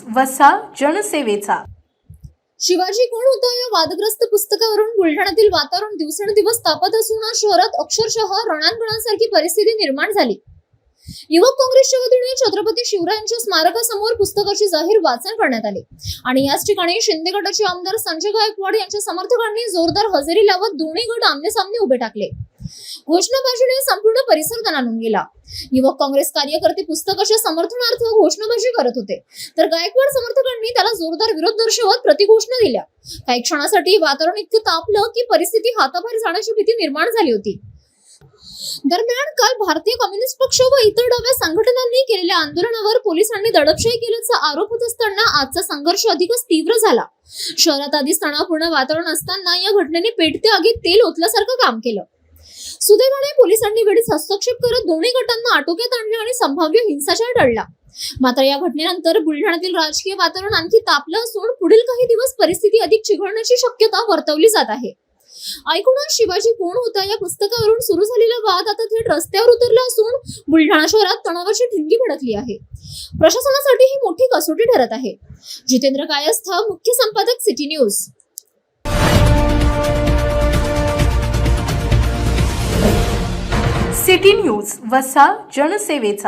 वसा जनसेवेचा. शिवाजी कोण होता या वादग्रस्त पुस्तकावरून बुलढाण्यातील वातावरण दिवसेंदिवस तापत असून शहरात अक्षरशः रणांगणासारखी परिस्थिती निर्माण झाली. युवक काँग्रेसच्या वतीने छत्रपती शिवरायांच्या स्मारकासमोर पुस्तकाची जाहीर वाचन करण्यात आले आणि याच ठिकाणी शिंदे गटाचे आमदार संजय गायकवाड यांच्या समर्थकांनी जोरदार हजेरी लावत दोन्ही गट आमने-सामने उभे टाकले. घोषणाबाजीने संपूर्ण परिसर दणाणून गेला. युवक काँग्रेस कार्यकर्ते पुस्तकाच्या समर्थनार्थ घोषणाबाजी करत होते, तर गायकवाड समर्थकांनी त्याला जोरदार विरोध दर्शवत प्रतिघोषणा दिल्या. काही क्षणासाठी वातावरण इतकं तापलं की परिस्थिती हाताबाहेर जाण्याची भीती निर्माण झाली होती. दरम्यान काल भारतीय कम्युनिस्ट पक्ष व इतर डाव्या संघटनांनी केलेल्या आंदोलनावर पोलिसांनी दडपशाही केल्याचा आरोप होत असताना आजचा संघर्ष अधिकच तीव्र झाला. शहरात आधीच तणावपूर्ण वातावरण असताना या घटनेने पेटत्या आगीत तेल ओतल्यासारखं काम केलं. सुदैवाने पोलिसांनी वेळीच हस्तक्षेप करत दोन्ही गटांना आटोक्यात आणले आणि संभाव्य हिंसाचार टळला. मात्र या घटनेनंतर बुलढाण्यातील राजकीय वातावरण आणखी तापलं असून पुढील काही दिवस परिस्थिती अधिक चिघळण्याची शक्यता वर्तवली जात आहे. ऐकूनच शिवाजी कोण होता या पुस्तकावरून सुरू झालेला वाद आता थेट रस्त्यावर उतरला असून बुलढाणा शहरात तणावाची ठिणगी भडकली आहे. प्रशासनासाठी ही मोठी कसोटी ठरत आहे. जितेंद्र कायस्थ, मुख्य संपादक, सिटी न्यूज. सिटी न्यूज, वसा जनसेवेचा.